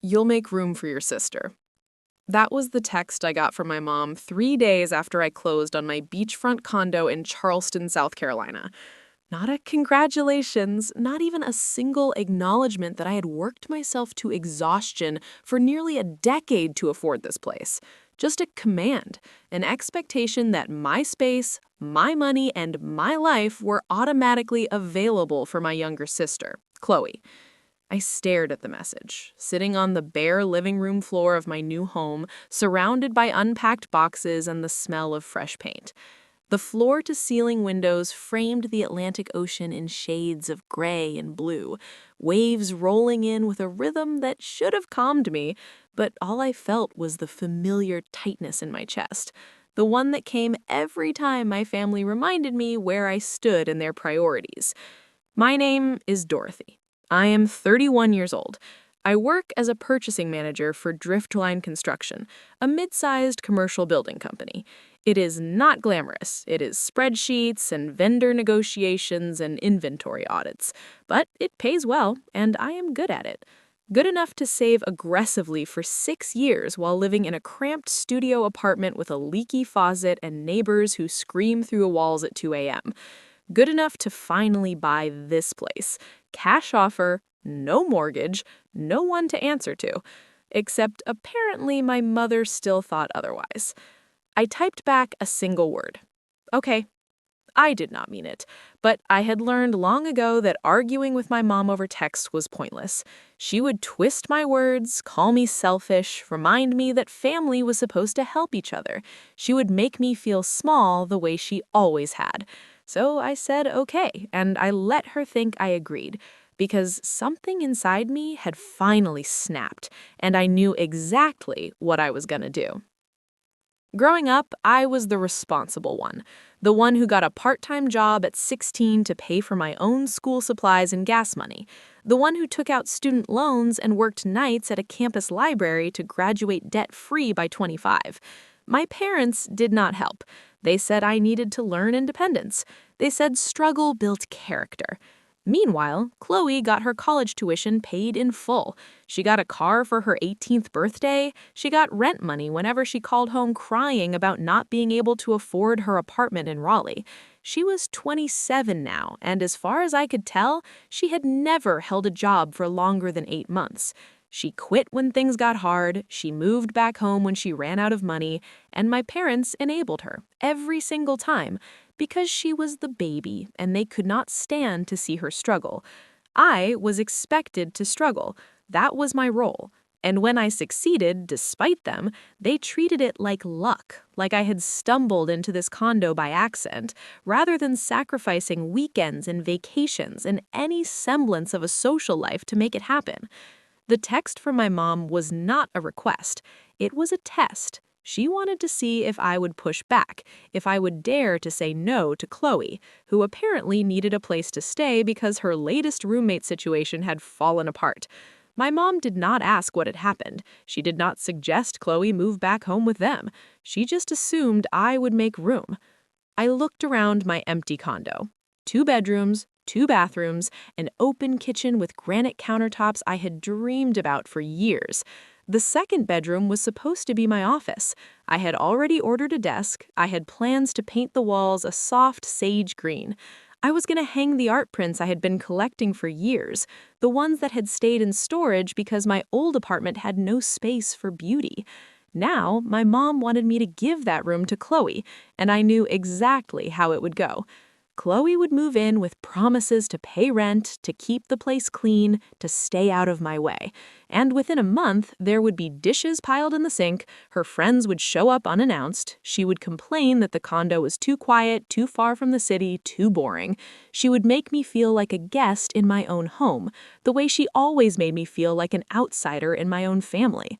You'll make room for your sister. That was the text I got from my mom 3 days after I closed on my beachfront condo in Charleston, South Carolina. Not a congratulations, not even a single acknowledgement that I had worked myself to exhaustion for nearly a decade to afford this place. Just a command, an expectation that my space, my money, and my life were automatically available for my younger sister, Chloe. I stared at the message, sitting on the bare living room floor of my new home, surrounded by unpacked boxes and the smell of fresh paint. The floor-to-ceiling windows framed the Atlantic Ocean in shades of gray and blue, waves rolling in with a rhythm that should have calmed me, but all I felt was the familiar tightness in my chest, the one that came every time my family reminded me where I stood in their priorities. My name is Dorothy. I am 31 years old. I work as a purchasing manager for Driftline Construction, a mid-sized commercial building company. It is not glamorous. It is spreadsheets and vendor negotiations and inventory audits. But it pays well, and I am good at it. Good enough to save aggressively for 6 years while living in a cramped studio apartment with a leaky faucet and neighbors who scream through the walls at 2 a.m. Good enough to finally buy this place. Cash offer, no mortgage, no one to answer to. Except apparently my mother still thought otherwise. I typed back a single word. Okay. I did not mean it, but I had learned long ago that arguing with my mom over text was pointless. She would twist my words, call me selfish, remind me that family was supposed to help each other. She would make me feel small the way she always had. So I said okay, and I let her think I agreed, because something inside me had finally snapped, and I knew exactly what I was gonna do. Growing up, I was the responsible one, the one who got a part-time job at 16 to pay for my own school supplies and gas money, the one who took out student loans and worked nights at a campus library to graduate debt-free by 25. My parents did not help. They said I needed to learn independence. They said struggle built character. Meanwhile, Chloe got her college tuition paid in full. She got a car for her 18th birthday. She got rent money whenever she called home crying about not being able to afford her apartment in Raleigh. She was 27 now, and as far as I could tell, she had never held a job for longer than 8 months. She quit when things got hard, she moved back home when she ran out of money, and my parents enabled her every single time, because she was the baby and they could not stand to see her struggle. I was expected to struggle. That was my role. And when I succeeded, despite them, they treated it like luck, like I had stumbled into this condo by accident, rather than sacrificing weekends and vacations and any semblance of a social life to make it happen. The text from my mom was not a request. It was a test. She wanted to see if I would push back, if I would dare to say no to Chloe, who apparently needed a place to stay because her latest roommate situation had fallen apart. My mom did not ask what had happened. She did not suggest Chloe move back home with them. She just assumed I would make room. I looked around my empty condo. 2 bedrooms, 2 bathrooms, an open kitchen with granite countertops I had dreamed about for years. The second bedroom was supposed to be my office. I had already ordered a desk. I had plans to paint the walls a soft sage green. I was going to hang the art prints I had been collecting for years, the ones that had stayed in storage because my old apartment had no space for beauty. Now, my mom wanted me to give that room to Chloe, and I knew exactly how it would go. Chloe would move in with promises to pay rent, to keep the place clean, to stay out of my way. And within a month, there would be dishes piled in the sink, her friends would show up unannounced, she would complain that the condo was too quiet, too far from the city, too boring. She would make me feel like a guest in my own home, the way she always made me feel like an outsider in my own family.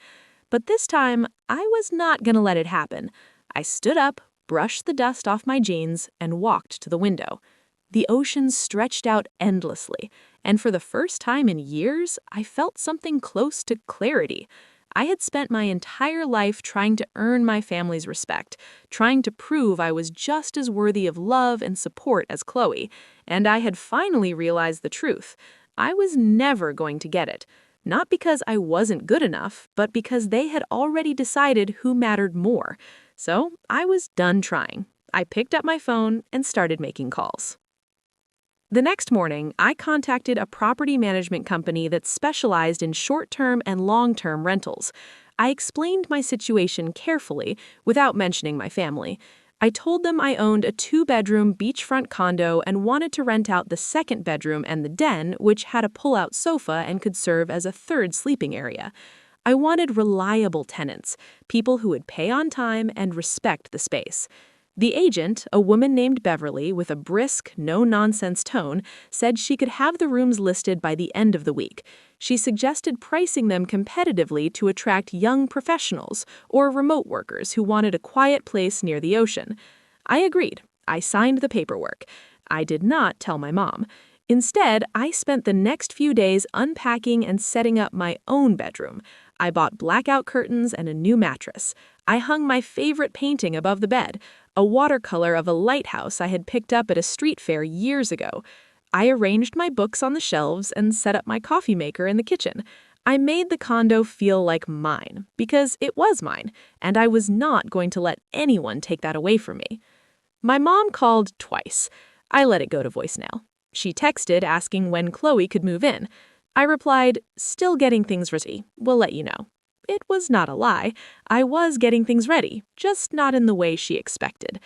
But this time, I was not going to let it happen. I stood up, brushed the dust off my jeans, and walked to the window. The ocean stretched out endlessly, and for the first time in years, I felt something close to clarity. I had spent my entire life trying to earn my family's respect, trying to prove I was just as worthy of love and support as Chloe, and I had finally realized the truth. I was never going to get it. Not because I wasn't good enough, but because they had already decided who mattered more. So I was done trying. I picked up my phone and started making calls. The next morning, I contacted a property management company that specialized in short-term and long-term rentals. I explained my situation carefully without mentioning my family. I told them I owned a 2-bedroom beachfront condo and wanted to rent out the second bedroom and the den, which had a pull-out sofa and could serve as a third sleeping area. I wanted reliable tenants, people who would pay on time and respect the space. The agent, a woman named Beverly with a brisk, no-nonsense tone, said she could have the rooms listed by the end of the week. She suggested pricing them competitively to attract young professionals or remote workers who wanted a quiet place near the ocean. I agreed. I signed the paperwork. I did not tell my mom. Instead, I spent the next few days unpacking and setting up my own bedroom. I bought blackout curtains and a new mattress. I hung my favorite painting above the bed, a watercolor of a lighthouse I had picked up at a street fair years ago. I arranged my books on the shelves and set up my coffee maker in the kitchen. I made the condo feel like mine, because it was mine, and I was not going to let anyone take that away from me. My mom called twice. I let it go to voicemail. She texted asking when Chloe could move in. I replied, "Still getting things ready. We'll let you know." It was not a lie. I was getting things ready, just not in the way she expected.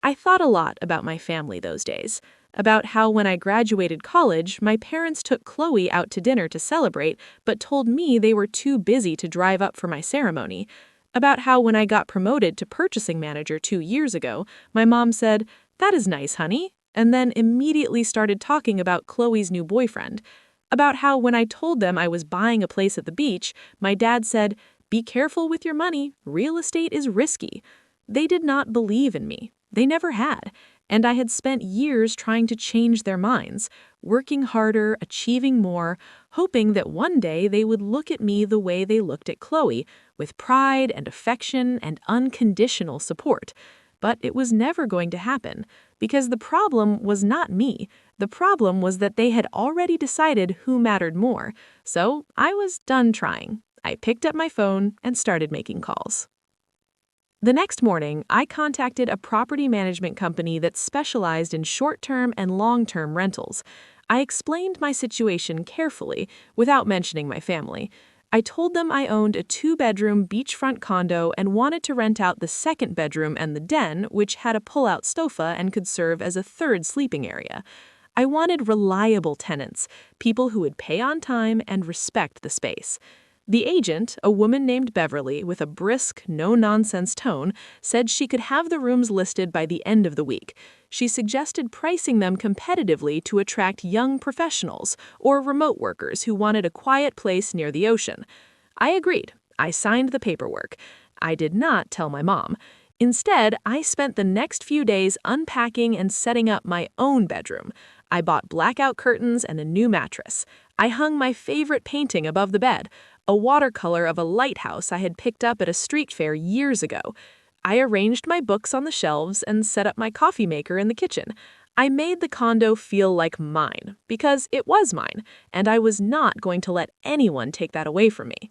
I thought a lot about my family those days, about how when I graduated college, my parents took Chloe out to dinner to celebrate, but told me they were too busy to drive up for my ceremony. About how when I got promoted to purchasing manager 2 years ago, my mom said, "That is nice, honey," and then immediately started talking about Chloe's new boyfriend. About how when I told them I was buying a place at the beach, my dad said, "Be careful with your money, real estate is risky." They did not believe in me. They never had. And I had spent years trying to change their minds, working harder, achieving more, hoping that one day they would look at me the way they looked at Chloe, with pride and affection and unconditional support. But it was never going to happen, because the problem was not me. The problem was that they had already decided who mattered more. So I was done trying. I picked up my phone and started making calls. The next morning, I contacted a property management company that specialized in short-term and long-term rentals. I explained my situation carefully without mentioning my family. I told them I owned a 2-bedroom beachfront condo and wanted to rent out the second bedroom and the den, which had a pull-out sofa and could serve as a third sleeping area. I wanted reliable tenants, people who would pay on time and respect the space. The agent, a woman named Beverly with a brisk, no-nonsense tone, said she could have the rooms listed by the end of the week. She suggested pricing them competitively to attract young professionals or remote workers who wanted a quiet place near the ocean. I agreed. I signed the paperwork. I did not tell my mom. Instead, I spent the next few days unpacking and setting up my own bedroom. I bought blackout curtains and a new mattress. I hung my favorite painting above the bed, a watercolor of a lighthouse I had picked up at a street fair years ago. I arranged my books on the shelves and set up my coffee maker in the kitchen. I made the condo feel like mine, because it was mine, and I was not going to let anyone take that away from me.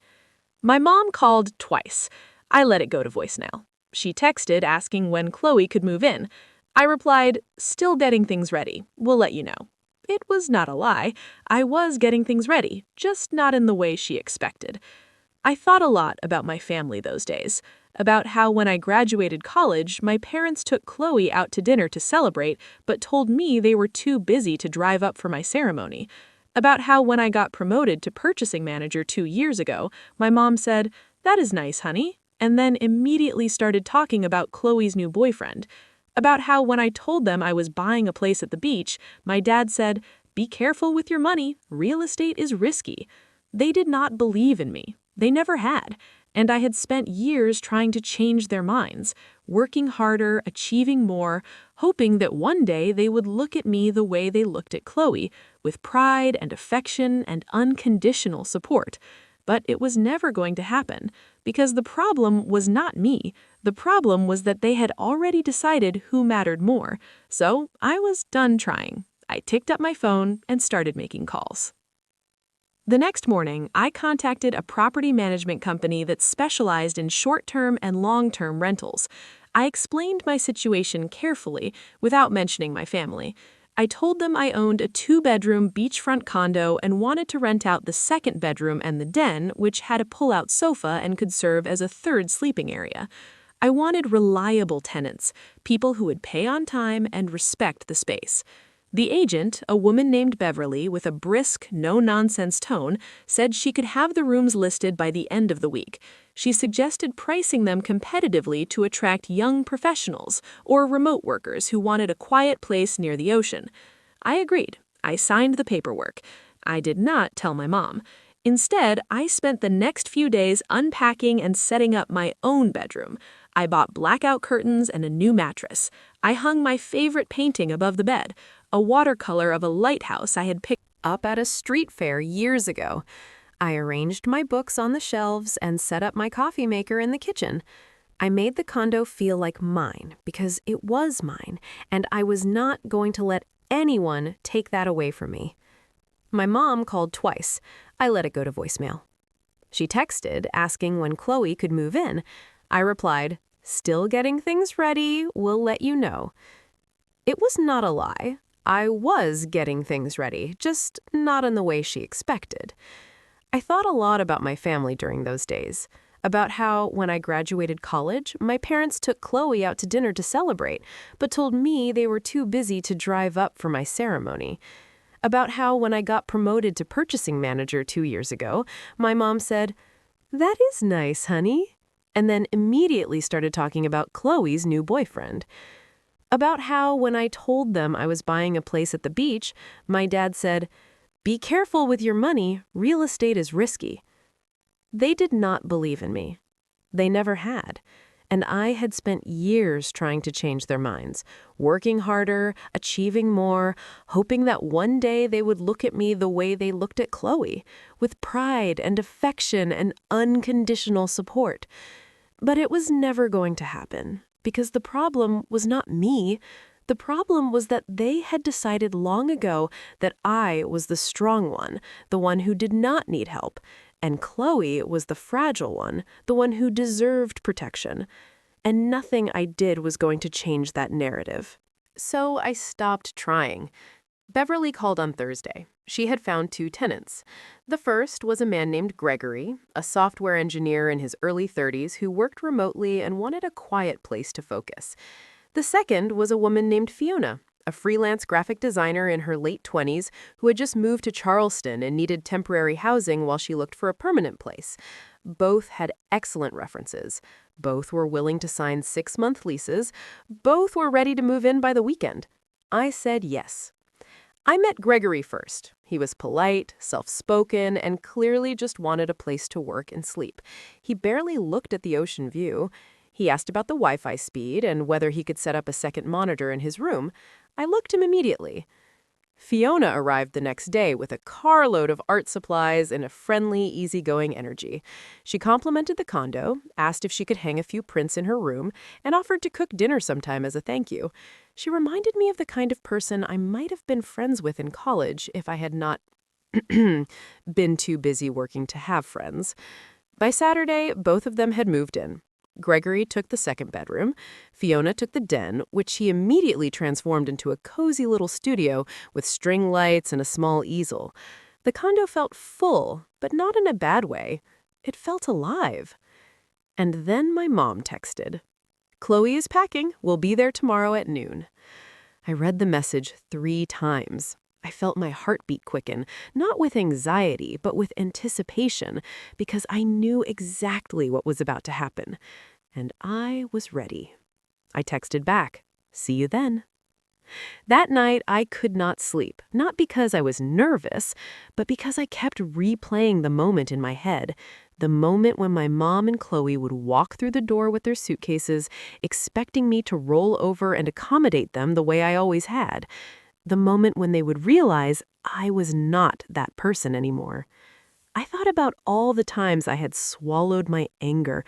My mom called twice. I let it go to voicemail. She texted asking when Chloe could move in. I replied, "Still getting things ready. We'll let you know." It was not a lie. I was getting things ready, just not in the way she expected. I thought a lot about my family those days, about how when I graduated college, my parents took Chloe out to dinner to celebrate, but told me they were too busy to drive up for my ceremony. About how when I got promoted to purchasing manager 2 years ago, my mom said, "That is nice, honey," and then immediately started talking about Chloe's new boyfriend. About how when I told them I was buying a place at the beach, my dad said, "Be careful with your money, real estate is risky." They did not believe in me. They never had. And I had spent years trying to change their minds, working harder, achieving more, hoping that one day they would look at me the way they looked at Chloe, with pride and affection and unconditional support. But it was never going to happen, because the problem was not me. The problem was that they had already decided who mattered more. So I was done trying. I picked up my phone and started making calls. The next morning, I contacted a property management company that specialized in short-term and long-term rentals. I explained my situation carefully without mentioning my family. I told them I owned a two-bedroom beachfront condo and wanted to rent out the second bedroom and the den, which had a pull-out sofa and could serve as a third sleeping area. I wanted reliable tenants, people who would pay on time and respect the space. The agent, a woman named Beverly with a brisk, no-nonsense tone, said she could have the rooms listed by the end of the week. She suggested pricing them competitively to attract young professionals or remote workers who wanted a quiet place near the ocean. I agreed. I signed the paperwork. I did not tell my mom. Instead, I spent the next few days unpacking and setting up my own bedroom. I bought blackout curtains and a new mattress. I hung my favorite painting above the bed, a watercolor of a lighthouse I had picked up at a street fair years ago. I arranged my books on the shelves and set up my coffee maker in the kitchen. I made the condo feel like mine because it was mine, and I was not going to let anyone take that away from me. My mom called twice. I let it go to voicemail. She texted asking when Chloe could move in. I replied, "Still getting things ready, we'll let you know." It was not a lie. I was getting things ready, just not in the way she expected. I thought a lot about my family during those days, about how, when I graduated college, my parents took Chloe out to dinner to celebrate, but told me they were too busy to drive up for my ceremony. About how, when I got promoted to purchasing manager 2 years ago, my mom said, "That is nice, honey," and then immediately started talking about Chloe's new boyfriend. About how, when I told them I was buying a place at the beach, my dad said, "Be careful with your money, real estate is risky." They did not believe in me. They never had. And I had spent years trying to change their minds, working harder, achieving more, hoping that one day they would look at me the way they looked at Chloe, with pride and affection and unconditional support. But it was never going to happen, because the problem was not me. The problem was that they had decided long ago that I was the strong one, the one who did not need help, and Chloe was the fragile one, the one who deserved protection. And nothing I did was going to change that narrative. So I stopped trying. Beverly called on Thursday. She had found 2 tenants. The first was a man named Gregory, a software engineer in his early 30s who worked remotely and wanted a quiet place to focus. The second was a woman named Fiona, a freelance graphic designer in her late 20s who had just moved to Charleston and needed temporary housing while she looked for a permanent place. Both had excellent references. Both were willing to sign 6-month leases. Both were ready to move in by the weekend. I said yes. I met Gregory first. He was polite, self-spoken, and clearly just wanted a place to work and sleep. He barely looked at the ocean view. He asked about the Wi-Fi speed and whether he could set up a second monitor in his room. I looked him immediately. Fiona arrived the next day with a carload of art supplies and a friendly, easygoing energy. She complimented the condo, asked if she could hang a few prints in her room, and offered to cook dinner sometime as a thank you. She reminded me of the kind of person I might have been friends with in college if I had not been too busy working to have friends. By Saturday, both of them had moved in. Gregory took the second bedroom. Fiona took the den, which he immediately transformed into a cozy little studio with string lights and a small easel. The condo felt full, but not in a bad way. It felt alive. And then my mom texted, "Chloe is packing. We'll be there tomorrow at noon." I read the message 3 times. I felt my heartbeat quicken, not with anxiety, but with anticipation, because I knew exactly what was about to happen. And I was ready. I texted back, "See you then." That night, I could not sleep, not because I was nervous, but because I kept replaying the moment in my head, the moment when my mom and Chloe would walk through the door with their suitcases, expecting me to roll over and accommodate them the way I always had. The moment when they would realize I was not that person anymore. I thought about all the times I had swallowed my anger,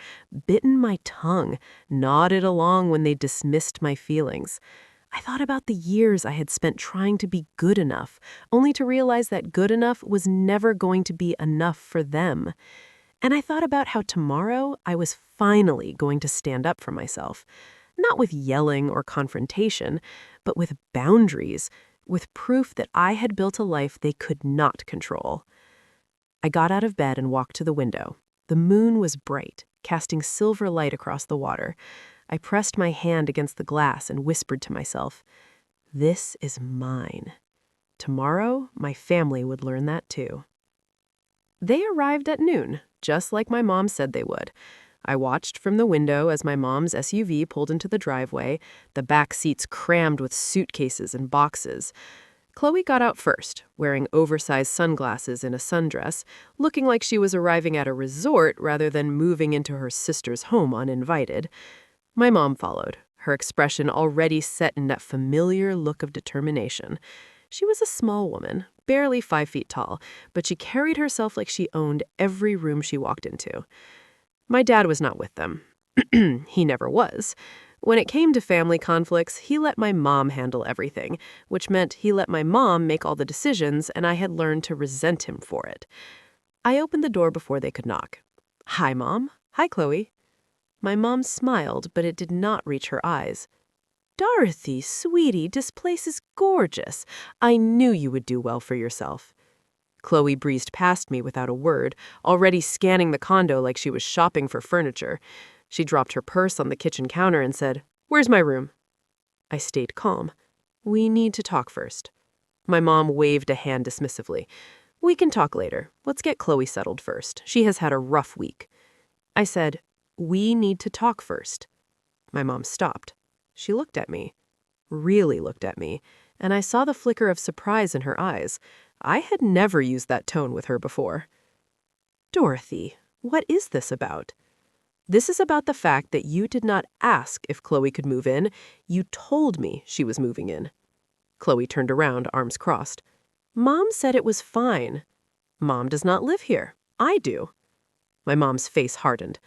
bitten my tongue, nodded along when they dismissed my feelings. I thought about the years I had spent trying to be good enough, only to realize that good enough was never going to be enough for them. And I thought about how tomorrow I was finally going to stand up for myself. Not with yelling or confrontation, but with boundaries, with proof that I had built a life they could not control. I got out of bed and walked to the window. The moon was bright, casting silver light across the water. I pressed my hand against the glass and whispered to myself, "This is mine." Tomorrow, my family would learn that too. They arrived at noon, just like my mom said they would. I watched from the window as my mom's SUV pulled into the driveway, the back seats crammed with suitcases and boxes. Chloe got out first, wearing oversized sunglasses and a sundress, looking like she was arriving at a resort rather than moving into her sister's home uninvited. My mom followed, her expression already set in that familiar look of determination. She was a small woman, barely 5 feet tall, but she carried herself like she owned every room she walked into. My dad was not with them. He never was. When it came to family conflicts, he let my mom handle everything, which meant he let my mom make all the decisions, and I had learned to resent him for it. I opened the door before they could knock. "Hi, Mom. Hi, Chloe." My mom smiled, but it did not reach her eyes. "Dorothy, sweetie, this place is gorgeous. I knew you would do well for yourself." Chloe breezed past me without a word, already scanning the condo like she was shopping for furniture. She dropped her purse on the kitchen counter and said, "Where's my room?" I stayed calm. "We need to talk first." My mom waved a hand dismissively. "We can talk later. Let's get Chloe settled first. She has had a rough week." I said, "We need to talk first." My mom stopped. She looked at me, really looked at me, and I saw the flicker of surprise in her eyes. I had never used that tone with her before. "Dorothy, what is this about?" "This is about the fact that you did not ask if Chloe could move in. You told me she was moving in." Chloe turned around, arms crossed. "Mom said it was fine." "Mom does not live here. I do." My mom's face hardened.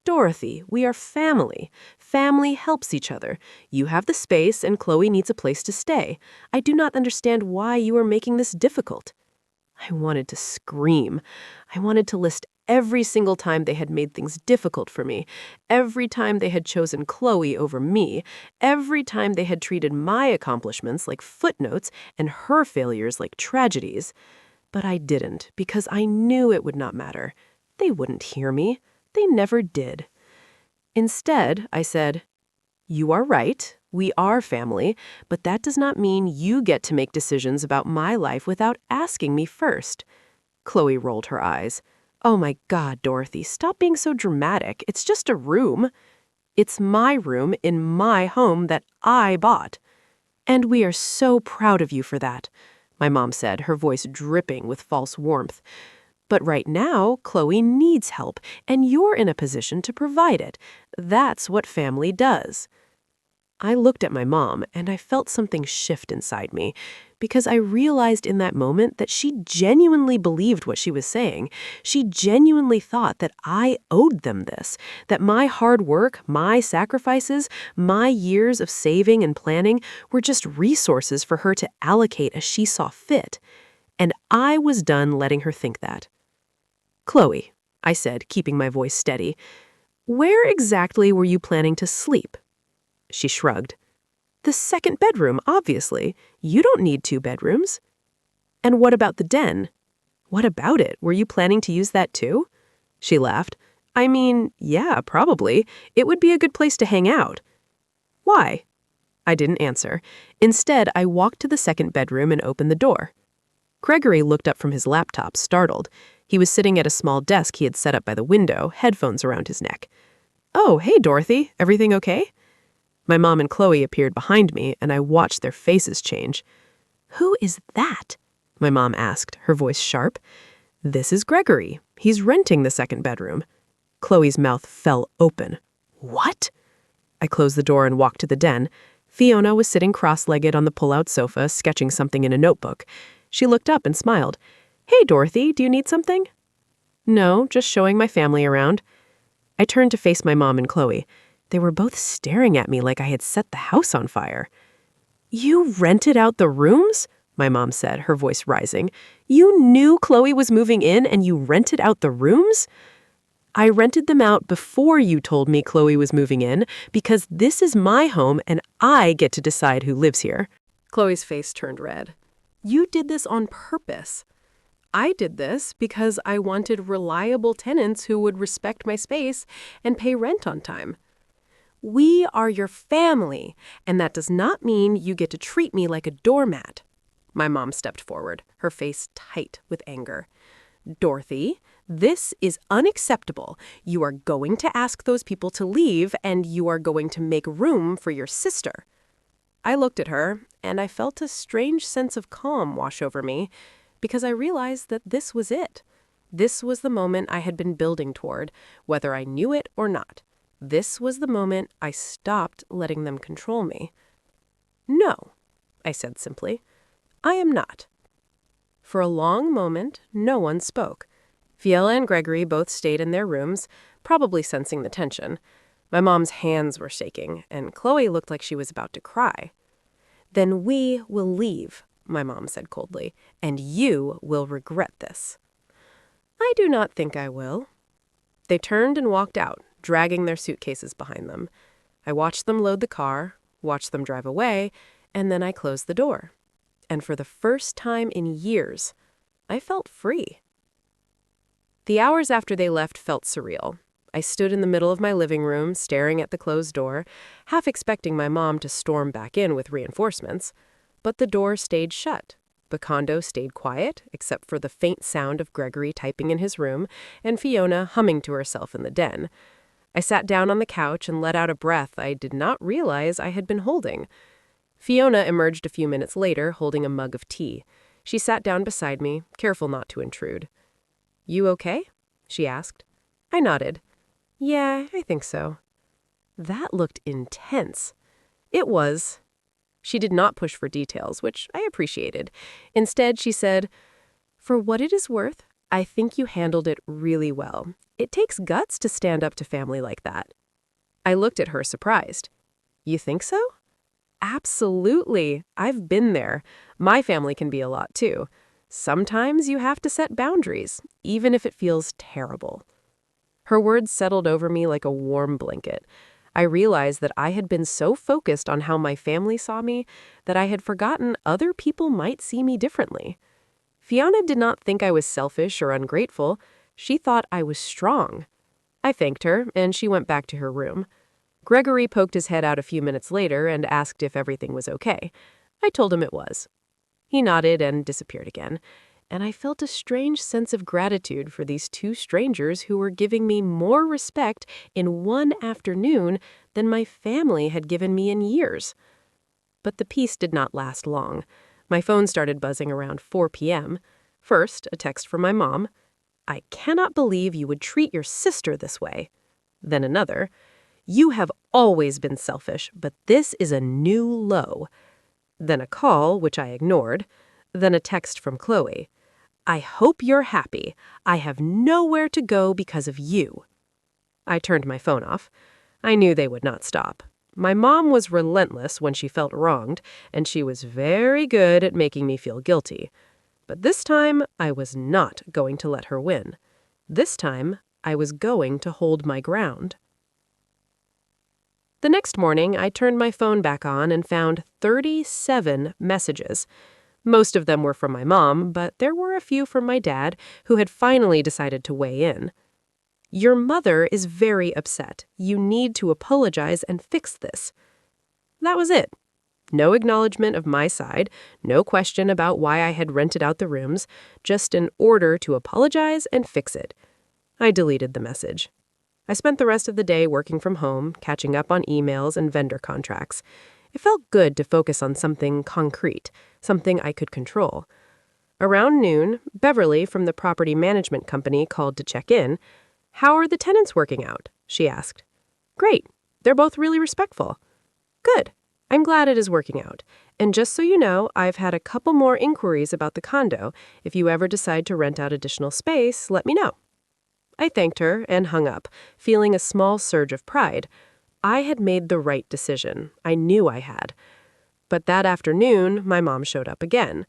"Dorothy, we are family. Family helps each other. You have the space and Chloe needs a place to stay. I do not understand why you are making this difficult." I wanted to scream. I wanted to list every single time they had made things difficult for me, every time they had chosen Chloe over me, every time they had treated my accomplishments like footnotes and her failures like tragedies. But I didn't, because I knew it would not matter. They wouldn't hear me. They never did. Instead, I said, "You are right. We are family, but that does not mean you get to make decisions about my life without asking me first." Chloe rolled her eyes. "Oh my God, Dorothy, stop being so dramatic. It's just a room." "It's my room in my home that I bought. And we are so proud of you for that," my mom said, her voice dripping with false warmth. "But right now, Chloe needs help, and you're in a position to provide it. That's what family does." I looked at my mom, and I felt something shift inside me, because I realized in that moment that she genuinely believed what she was saying. She genuinely thought that I owed them this, that my hard work, my sacrifices, my years of saving and planning were just resources for her to allocate as she saw fit. And I was done letting her think that. "Chloe," I said, keeping my voice steady, "where exactly were you planning to sleep?" She shrugged. "The second bedroom, obviously. You don't need 2 bedrooms." "And what about the den?" "What about it? Were you planning to use that too?" She laughed. "I mean, yeah, probably. It would be a good place to hang out." "Why?" I didn't answer. Instead, I walked to the second bedroom and opened the door. Gregory looked up from his laptop, startled. He was sitting at a small desk he had set up by the window, headphones around his neck. "Oh, hey, Dorothy. Everything okay?" My mom and Chloe appeared behind me, and I watched their faces change. "Who is that?" my mom asked, her voice sharp. "This is Gregory. He's renting the second bedroom." Chloe's mouth fell open. "What?" I closed the door and walked to the den. Fiona was sitting cross-legged on the pull-out sofa, sketching something in a notebook. She looked up and smiled. "Hey, Dorothy, do you need something?" "No, just showing my family around." I turned to face my mom and Chloe. They were both staring at me like I had set the house on fire. You rented out the rooms? My mom said, her voice rising. You knew Chloe was moving in and you rented out the rooms? I rented them out before you told me Chloe was moving in because this is my home and I get to decide who lives here. Chloe's face turned red. You did this on purpose. I did this because I wanted reliable tenants who would respect my space and pay rent on time. We are your family, and that does not mean you get to treat me like a doormat. My mom stepped forward, her face tight with anger. Dorothy, this is unacceptable. You are going to ask those people to leave, and you are going to make room for your sister. I looked at her, and I felt a strange sense of calm wash over me, because I realized that this was it. This was the moment I had been building toward, whether I knew it or not. This was the moment I stopped letting them control me. No, I said simply. I am not. For a long moment, no one spoke. Fiella and Gregory both stayed in their rooms, probably sensing the tension. My mom's hands were shaking, and Chloe looked like she was about to cry. Then we will leave, my mom said coldly, and you will regret this. I do not think I will. They turned and walked out, dragging their suitcases behind them. I watched them load the car, watched them drive away, and then I closed the door. And for the first time in years, I felt free. The hours after they left felt surreal. I stood in the middle of my living room, staring at the closed door, half expecting my mom to storm back in with reinforcements. But the door stayed shut. The condo stayed quiet, except for the faint sound of Gregory typing in his room and Fiona humming to herself in the den. I sat down on the couch and let out a breath I did not realize I had been holding. Fiona emerged a few minutes later, holding a mug of tea. She sat down beside me, careful not to intrude. You okay? She asked. I nodded. Yeah, I think so. That looked intense. It was. She did not push for details, which I appreciated. Instead, she said, For what it is worth, I think you handled it really well. It takes guts to stand up to family like that. I looked at her surprised. You think so? Absolutely. I've been there. My family can be a lot too. Sometimes you have to set boundaries, even if it feels terrible. Her words settled over me like a warm blanket. I realized that I had been so focused on how my family saw me that I had forgotten other people might see me differently. Fiona did not think I was selfish or ungrateful. She thought I was strong. I thanked her, and she went back to her room. Gregory poked his head out a few minutes later and asked if everything was okay. I told him it was. He nodded and disappeared again, and I felt a strange sense of gratitude for these two strangers who were giving me more respect in one afternoon than my family had given me in years. But the peace did not last long. My phone started buzzing around 4 p.m. First, a text from my mom. I cannot believe you would treat your sister this way. Then another. You have always been selfish, but this is a new low. Then a call, which I ignored. Then a text from Chloe. I hope you're happy. I have nowhere to go because of you. I turned my phone off. I knew they would not stop. My mom was relentless when she felt wronged, and she was very good at making me feel guilty. But this time, I was not going to let her win. This time, I was going to hold my ground. The next morning, I turned my phone back on and found 37 messages. Most of them were from my mom, but there were a few from my dad, who had finally decided to weigh in. Your mother is very upset. You need to apologize and fix this. That was it. No acknowledgement of my side, no question about why I had rented out the rooms, just an order to apologize and fix it. I deleted the message. I spent the rest of the day working from home, catching up on emails and vendor contracts. It felt good to focus on something concrete, something I could control. Around noon, Beverly from the property management company called to check in. How are the tenants working out? She asked. Great. They're both really respectful. Good. I'm glad it is working out. And just so you know, I've had a couple more inquiries about the condo. If you ever decide to rent out additional space, let me know. I thanked her and hung up, feeling a small surge of pride. I had made the right decision. I knew I had. But that afternoon, my mom showed up again.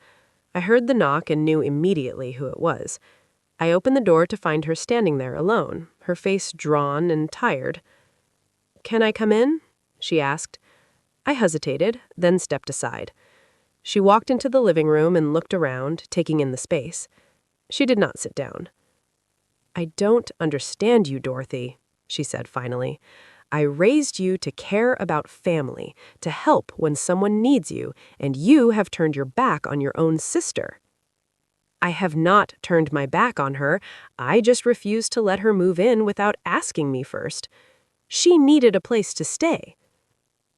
I heard the knock and knew immediately who it was. I opened the door to find her standing there alone, her face drawn and tired. "Can I come in?" she asked. I hesitated, then stepped aside. She walked into the living room and looked around, taking in the space. She did not sit down. "I don't understand you, Dorothy," she said finally. "I raised you to care about family, to help when someone needs you, and you have turned your back on your own sister." "I have not turned my back on her. I just refused to let her move in without asking me first. She needed a place to stay.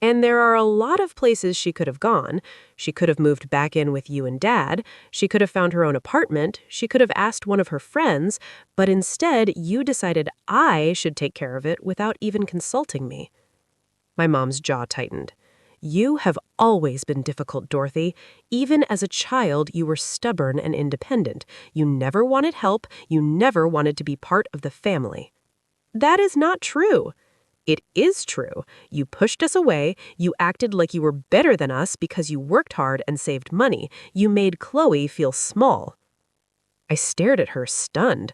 And there are a lot of places she could have gone. She could have moved back in with you and Dad. She could have found her own apartment. She could have asked one of her friends. But instead, you decided I should take care of it without even consulting me." My mom's jaw tightened. "You have always been difficult, Dorothy. Even as a child, you were stubborn and independent. You never wanted help. You never wanted to be part of the family." "That is not true." "It is true. You pushed us away. You acted like you were better than us because you worked hard and saved money. You made Chloe feel small." I stared at her, stunned.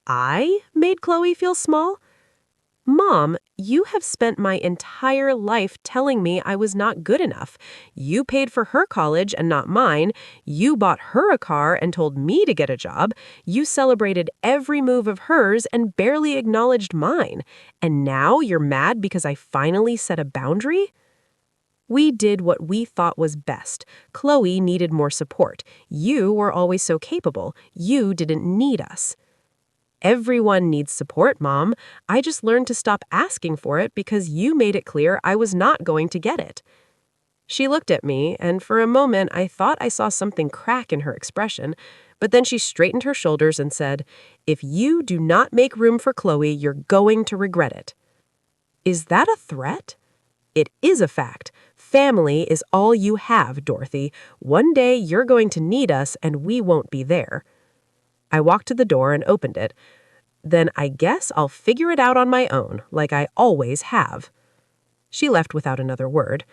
"I made Chloe feel small?" "Mom, you have spent my entire life telling me I was not good enough. You paid for her college and not mine. You bought her a car and told me to get a job. You celebrated every move of hers and barely acknowledged mine. And now you're mad because I finally set a boundary?" "We did what we thought was best. Chloe needed more support. You were always so capable. You didn't need us." "Everyone needs support, Mom. I just learned to stop asking for it because you made it clear I was not going to get it." She looked at me, and for a moment I thought I saw something crack in her expression, but then she straightened her shoulders and said, "If you do not make room for Chloe, you're going to regret it." Is that a threat? It is a fact. Family is all you have, Dorothy. One day you're going to need us, and we won't be there. I walked to the door and opened it. "Then I guess I'll figure it out on my own, like I always have." She left without another word.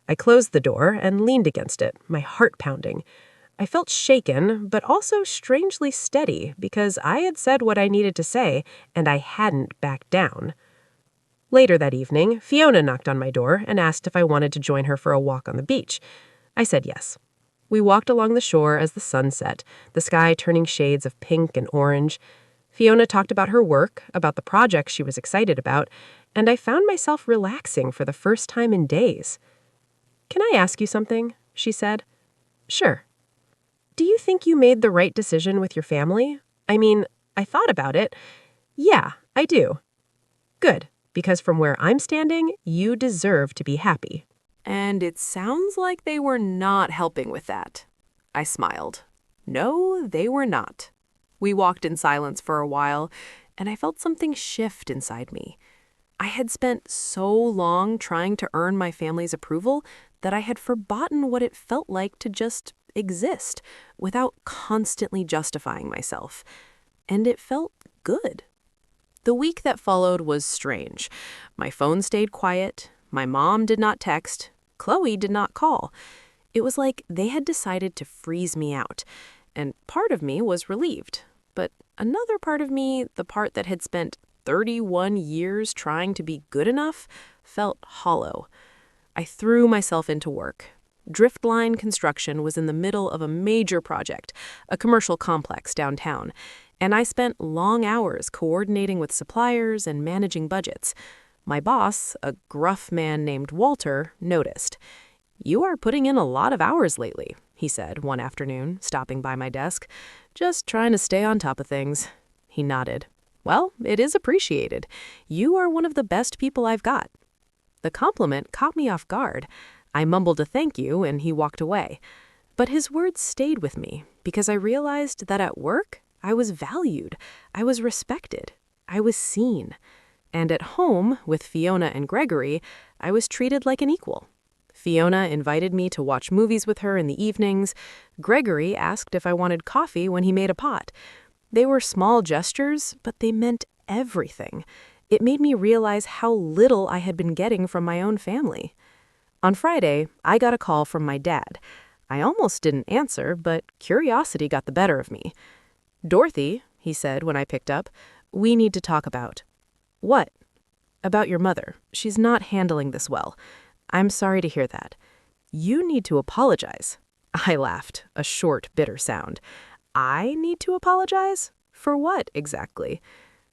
I closed the door and leaned against it, my heart pounding. I felt shaken, but also strangely steady, because I had said what I needed to say, and I hadn't backed down. Later that evening, Fiona knocked on my door and asked if I wanted to join her for a walk on the beach. I said yes. We walked along the shore as the sun set, the sky turning shades of pink and orange. Fiona talked about her work, about the projects she was excited about, and I found myself relaxing for the first time in days. "Can I ask you something?" she said. "Sure." "Do you think you made the right decision with your family? I mean, I thought about it. Yeah, I do." "Good, because from where I'm standing, you deserve to be happy." And it sounds like they were not helping with that. I smiled. No, they were not. We walked in silence for a while, and I felt something shift inside me. I had spent so long trying to earn my family's approval that I had forgotten what it felt like to just exist without constantly justifying myself. And it felt good. The week that followed was strange. My phone stayed quiet. My mom did not text. Chloe did not call. It was like they had decided to freeze me out. And part of me was relieved. But another part of me, the part that had spent 31 years trying to be good enough, felt hollow. I threw myself into work. Driftline construction was in the middle of a major project, a commercial complex downtown, and I spent long hours coordinating with suppliers and managing budgets. My boss, a gruff man named Walter, noticed. "You are putting in a lot of hours lately," he said one afternoon, stopping by my desk. "Just trying to stay on top of things." He nodded. "Well, it is appreciated. You are one of the best people I've got." The compliment caught me off guard. I mumbled a thank you, and he walked away. But his words stayed with me, because I realized that at work, I was valued. I was respected. I was seen. And at home, with Fiona and Gregory, I was treated like an equal. Fiona invited me to watch movies with her in the evenings. Gregory asked if I wanted coffee when he made a pot. They were small gestures, but they meant everything. It made me realize how little I had been getting from my own family. On Friday, I got a call from my dad. I almost didn't answer, but curiosity got the better of me. "Dorothy," he said when I picked up, "we need to talk about." "What?" "About your mother. She's not handling this well. I'm sorry to hear that." "You need to apologize." I laughed, a short, bitter sound. "I need to apologize? For what, exactly?"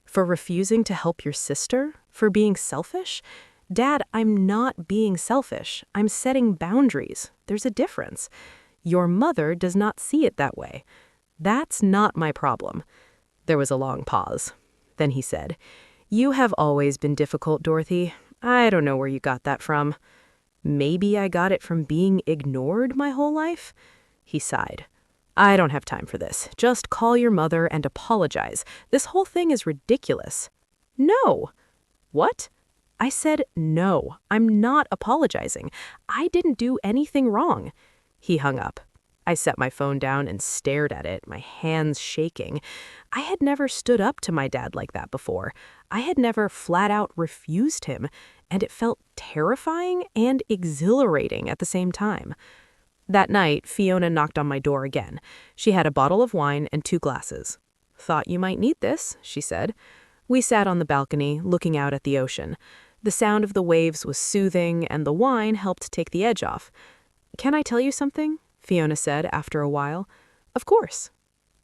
"For refusing to help your sister? For being selfish?" "Dad, I'm not being selfish. I'm setting boundaries. There's a difference. Your mother does not see it that way. That's not my problem." There was a long pause. Then he said, "You have always been difficult, Dorothy. I don't know where you got that from." "Maybe I got it from being ignored my whole life?" He sighed. "I don't have time for this. Just call your mother and apologize. This whole thing is ridiculous." "No." "What?" I said, "No, I'm not apologizing. I didn't do anything wrong." He hung up. I set my phone down and stared at it, my hands shaking. I had never stood up to my dad like that before. I had never flat out refused him, and it felt terrifying and exhilarating at the same time. That night, Fiona knocked on my door again. She had a bottle of wine and 2 glasses. "Thought you might need this," she said. We sat on the balcony, looking out at the ocean. The sound of the waves was soothing, and the wine helped take the edge off. "Can I tell you something?" Fiona said after a while. "Of course."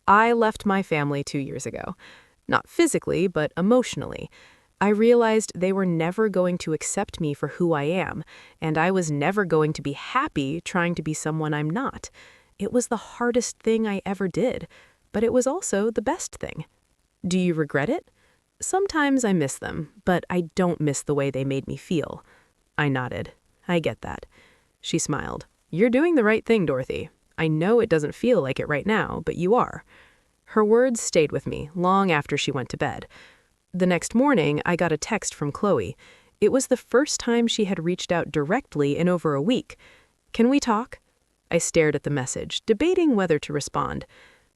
I left my family 2 years ago. Not physically, but emotionally. I realized they were never going to accept me for who I am, and I was never going to be happy trying to be someone I'm not. It was the hardest thing I ever did, but it was also the best thing. "Do you regret it?" "Sometimes I miss them, but I don't miss the way they made me feel." I nodded. "I get that." She smiled. "You're doing the right thing, Dorothy. I know it doesn't feel like it right now, but you are." Her words stayed with me long after she went to bed. The next morning, I got a text from Chloe. It was the first time she had reached out directly in over a week. "Can we talk?" I stared at the message, debating whether to respond.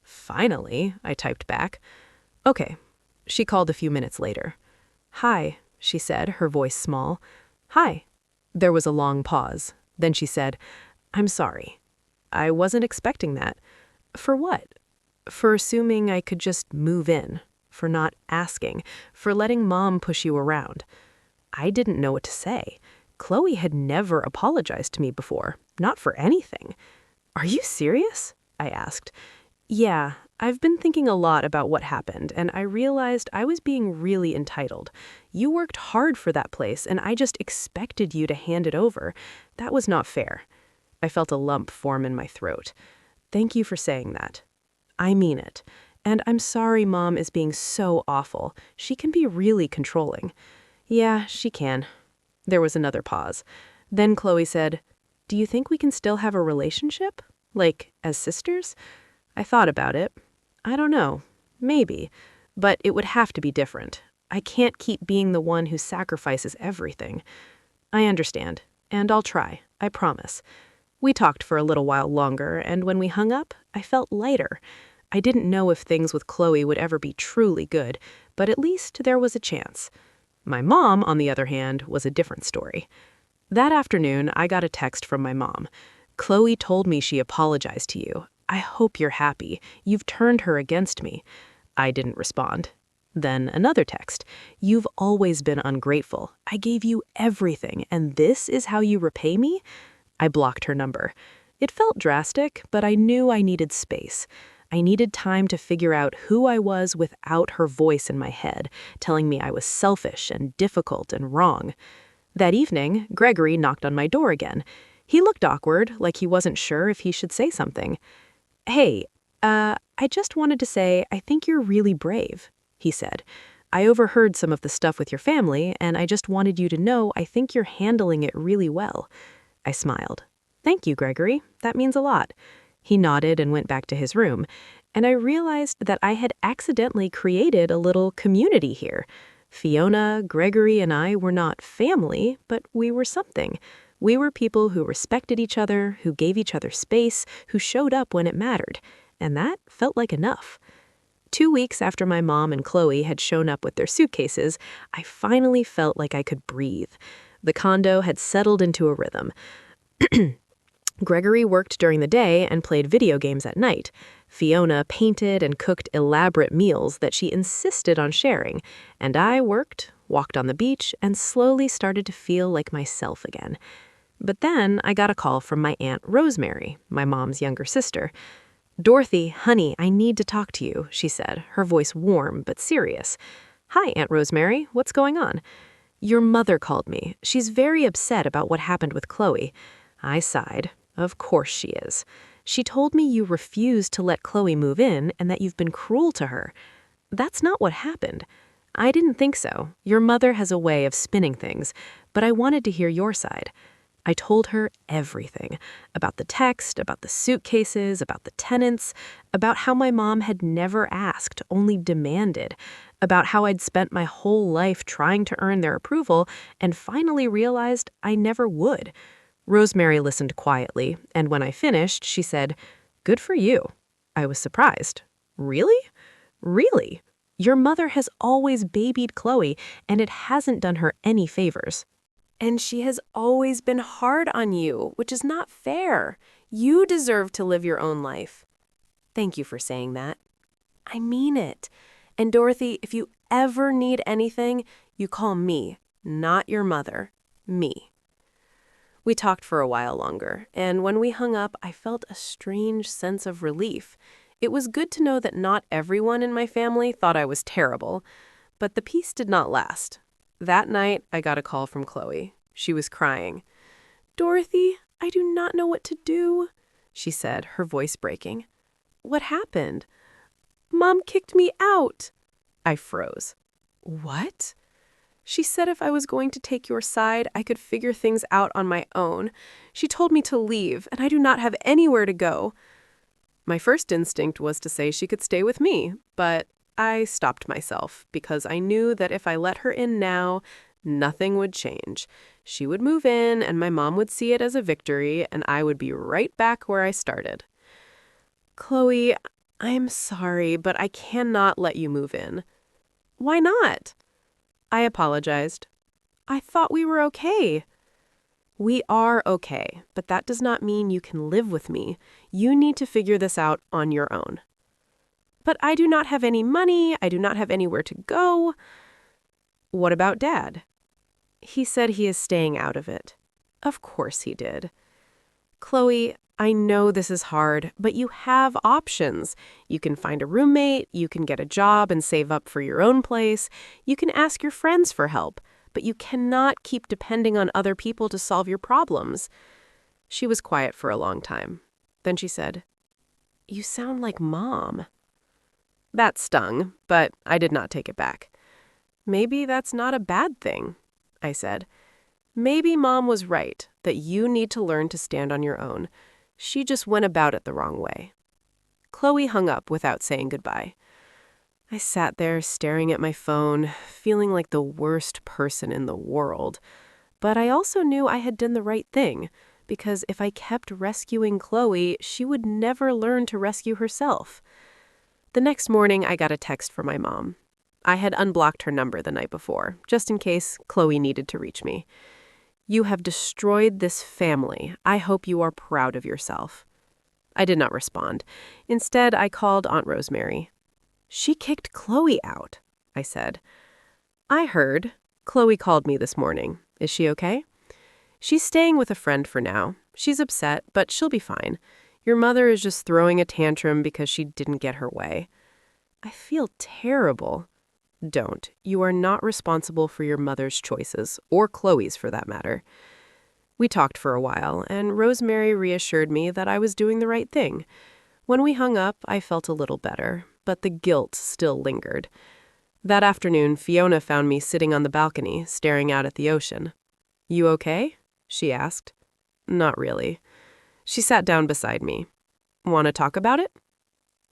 "Finally," I typed back. "Okay." She called a few minutes later. "Hi," she said, her voice small. "Hi." There was a long pause. Then she said, "I'm sorry. I wasn't expecting that." "For what?" "For assuming I could just move in. For not asking. For letting Mom push you around." I didn't know what to say. Chloe had never apologized to me before. Not for anything. "Are you serious?" I asked. "Yeah, I've been thinking a lot about what happened, and I realized I was being really entitled. You worked hard for that place, and I just expected you to hand it over. That was not fair." I felt a lump form in my throat. "Thank you for saying that." "I mean it. And I'm sorry Mom is being so awful. She can be really controlling." "Yeah, she can." There was another pause. Then Chloe said, "Do you think we can still have a relationship? Like, as sisters?" I thought about it. "I don't know. Maybe. But it would have to be different. I can't keep being the one who sacrifices everything." "I understand. And I'll try. I promise." We talked for a little while longer, and when we hung up, I felt lighter. I didn't know if things with Chloe would ever be truly good, but at least there was a chance. My mom, on the other hand, was a different story. That afternoon, I got a text from my mom. "Chloe told me she apologized to you. I hope you're happy. You've turned her against me." I didn't respond. Then another text. "You've always been ungrateful. I gave you everything, and this is how you repay me?" I blocked her number. It felt drastic, but I knew I needed space. I needed time to figure out who I was without her voice in my head, telling me I was selfish and difficult and wrong. That evening, Gregory knocked on my door again. He looked awkward, like he wasn't sure if he should say something. "Hey, I just wanted to say I think you're really brave," he said. "I overheard some of the stuff with your family, and I just wanted you to know I think you're handling it really well." I smiled. "Thank you, Gregory. That means a lot." He nodded and went back to his room, and I realized that I had accidentally created a little community here. Fiona, Gregory, and I were not family, but we were something. We were people who respected each other, who gave each other space, who showed up when it mattered. And that felt like enough. 2 weeks after my mom and Chloe had shown up with their suitcases, I finally felt like I could breathe. The condo had settled into a rhythm. Gregory worked during the day and played video games at night. Fiona painted and cooked elaborate meals that she insisted on sharing. And I worked, walked on the beach, and slowly started to feel like myself again. But then I got a call from my Aunt Rosemary, my mom's younger sister. "Dorothy, honey, I need to talk to you," she said, her voice warm but serious. "Hi, Aunt Rosemary. What's going on?" "Your mother called me. She's very upset about what happened with Chloe." I sighed. Of course she is. "She told me you refused to let Chloe move in and that you've been cruel to her." "That's not what happened." "I didn't think so. Your mother has a way of spinning things, but I wanted to hear your side." I told her everything, about the text, about the suitcases, about the tenants, about how my mom had never asked, only demanded, about how I'd spent my whole life trying to earn their approval and finally realized I never would. Rosemary listened quietly, and when I finished, she said, "Good for you." I was surprised. "Really? Really? Your mother has always babied Chloe, and it hasn't done her any favors." "And she has always been hard on you, which is not fair. You deserve to live your own life." "Thank you for saying that." "I mean it. And Dorothy, if you ever need anything, you call me, not your mother. Me." We talked for a while longer, and when we hung up, I felt a strange sense of relief. It was good to know that not everyone in my family thought I was terrible, but the peace did not last. That night, I got a call from Chloe. She was crying. "Dorothy, I do not know what to do," she said, her voice breaking. "What happened?" "Mom kicked me out." I froze. "What?" "She said if I was going to take your side, I could figure things out on my own. She told me to leave, and I do not have anywhere to go." My first instinct was to say she could stay with me, but I stopped myself because I knew that if I let her in now, nothing would change. She would move in, and my mom would see it as a victory, and I would be right back where I started. "Chloe, I'm sorry, but I cannot let you move in." "Why not?" I apologized. "I thought we were okay." "We are okay, but that does not mean you can live with me. You need to figure this out on your own." "But I do not have any money. I do not have anywhere to go." "What about Dad?" "He said he is staying out of it." "Of course he did." "Chloe, I know this is hard, but you have options. You can find a roommate, you can get a job and save up for your own place, you can ask your friends for help, but you cannot keep depending on other people to solve your problems." She was quiet for a long time. Then she said, "You sound like Mom." That stung, but I did not take it back. "Maybe that's not a bad thing," I said. "Maybe Mom was right, that you need to learn to stand on your own. She just went about it the wrong way." Chloe hung up without saying goodbye. I sat there staring at my phone, feeling like the worst person in the world. But I also knew I had done the right thing, because if I kept rescuing Chloe, she would never learn to rescue herself. The next morning, I got a text from my mom. I had unblocked her number the night before, just in case Chloe needed to reach me. "You have destroyed this family. I hope you are proud of yourself." I did not respond. Instead, I called Aunt Rosemary. "She kicked Chloe out," I said. "I heard. Chloe called me this morning. Is she okay?" "She's staying with a friend for now. She's upset, but she'll be fine. Your mother is just throwing a tantrum because she didn't get her way." I feel terrible. Don't. You are not responsible for your mother's choices, or Chloe's for that matter. We talked for a while, and Rosemary reassured me that I was doing the right thing. When we hung up, I felt a little better, but the guilt still lingered. That afternoon, Fiona found me sitting on the balcony, staring out at the ocean. "You okay?" she asked. "Not really." She sat down beside me. "Want to talk about it?"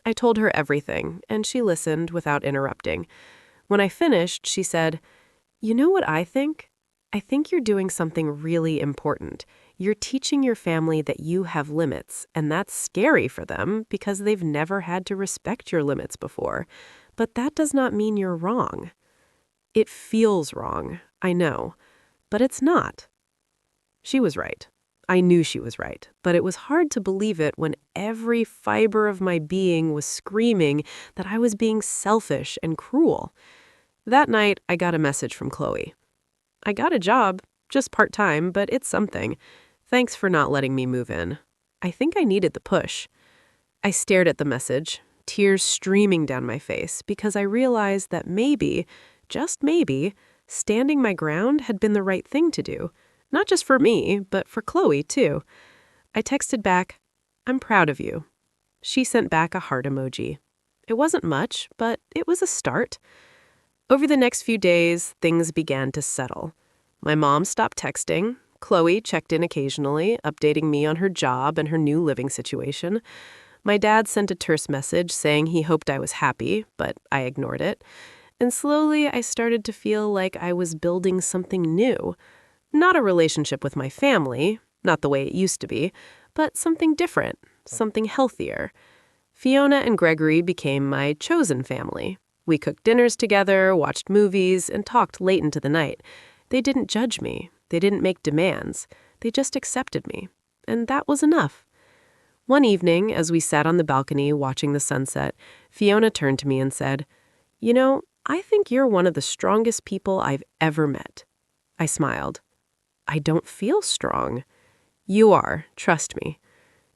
I told her everything, and she listened without interrupting. When I finished, she said, "You know what I think? I think you're doing something really important. You're teaching your family that you have limits, and that's scary for them because they've never had to respect your limits before. But that does not mean you're wrong." It feels wrong, I know. but it's not. She was right. I knew she was right, but it was hard to believe it when every fiber of my being was screaming that I was being selfish and cruel. That night, I got a message from Chloe. I got a job, just part-time, but it's something. Thanks for not letting me move in. I think I needed the push. I stared at the message, tears streaming down my face, because I realized that maybe, just maybe, standing my ground had been the right thing to do. Not just for me, but for Chloe, too. I texted back, "I'm proud of you." She sent back a heart emoji. It wasn't much, but it was a start. Over the next few days, things began to settle. My mom stopped texting. Chloe checked in occasionally, updating me on her job and her new living situation. My dad sent a terse message saying he hoped I was happy, but I ignored it. And slowly, I started to feel like I was building something new. Not a relationship with my family, not the way it used to be, but something different, something healthier. Fiona and Gregory became my chosen family. We cooked dinners together, watched movies, and talked late into the night. They didn't judge me. They didn't make demands. They just accepted me. And that was enough. One evening, as we sat on the balcony watching the sunset, Fiona turned to me and said, "You know, I think you're one of the strongest people I've ever met." I smiled. "I don't feel strong." "You are, trust me."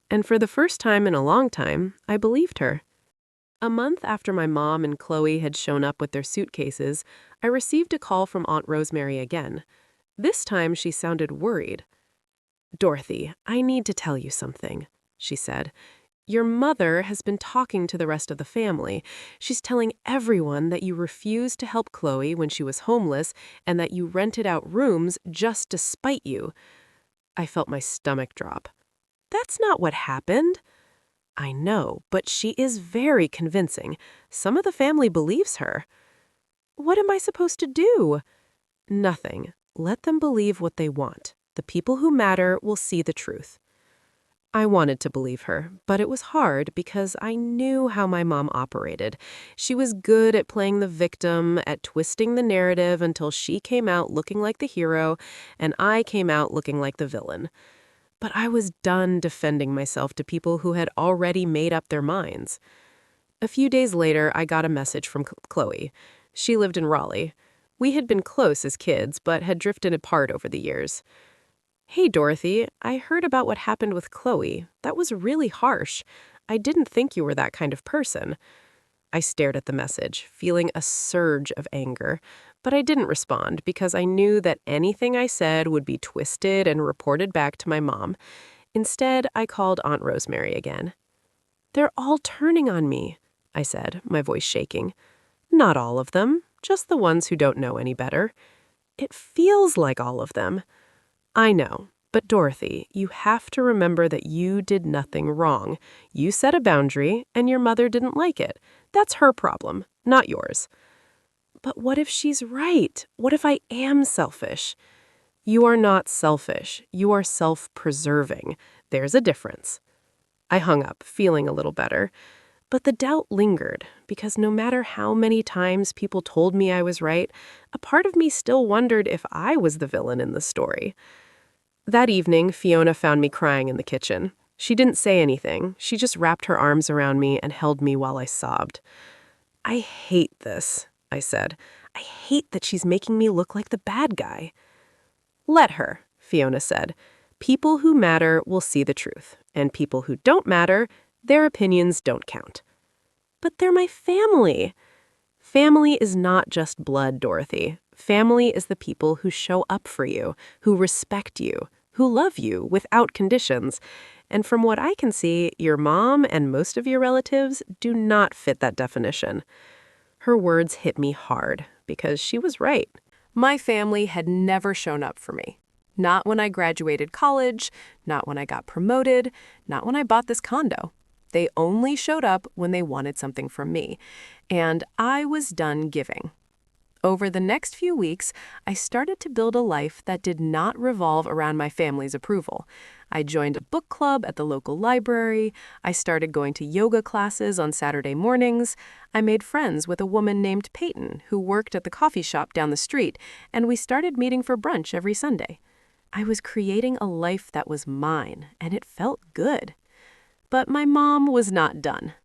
And for the first time in a long time, I believed her. A month after my mom and Chloe had shown up with their suitcases, I received a call from Aunt Rosemary again. This time she sounded worried. "Dorothy, I need to tell you something," she said. "Your mother has been talking to the rest of the family. She's telling everyone that you refused to help Chloe when she was homeless and that you rented out rooms just to spite you." I felt my stomach drop. "That's not what happened." "I know, but she is very convincing. Some of the family believes her." "What am I supposed to do?" "Nothing. Let them believe what they want. The people who matter will see the truth." I wanted to believe her, but it was hard because I knew how my mom operated. She was good at playing the victim, at twisting the narrative until she came out looking like the hero and I came out looking like the villain. But I was done defending myself to people who had already made up their minds. A few days later, I got a message from Chloe. She lived in Raleigh. We had been close as kids, but had drifted apart over the years. "Hey, Dorothy, I heard about what happened with Chloe. That was really harsh. I didn't think you were that kind of person." I stared at the message, feeling a surge of anger, but I didn't respond because I knew that anything I said would be twisted and reported back to my mom. Instead, I called Aunt Rosemary again. "They're all turning on me," I said, my voice shaking. "Not all of them, just the ones who don't know any better." "It feels like all of them." "I know, but Dorothy, you have to remember that you did nothing wrong. You set a boundary, and your mother didn't like it. That's her problem, not yours." "But what if she's right? What if I am selfish?" "You are not selfish. You are self-preserving. There's a difference." I hung up, feeling a little better. But the doubt lingered, because no matter how many times people told me I was right, a part of me still wondered if I was the villain in the story. That evening, Fiona found me crying in the kitchen. She didn't say anything. She just wrapped her arms around me and held me while I sobbed. "I hate this," I said. "I hate that she's making me look like the bad guy." "Let her," Fiona said. "People who matter will see the truth, and people who don't matter, their opinions don't count." "But they're my family." "Family is not just blood, Dorothy. Family is the people who show up for you, who respect you, who love you without conditions. And from what I can see, your mom and most of your relatives do not fit that definition." Her words hit me hard, because she was right. My family had never shown up for me. Not when I graduated college, not when I got promoted, not when I bought this condo. They only showed up when they wanted something from me. And I was done giving. Over the next few weeks, I started to build a life that did not revolve around my family's approval. I joined a book club at the local library. I started going to yoga classes on Saturday mornings. I made friends with a woman named Peyton who worked at the coffee shop down the street, and we started meeting for brunch every Sunday. I was creating a life that was mine, and it felt good. But my mom was not done.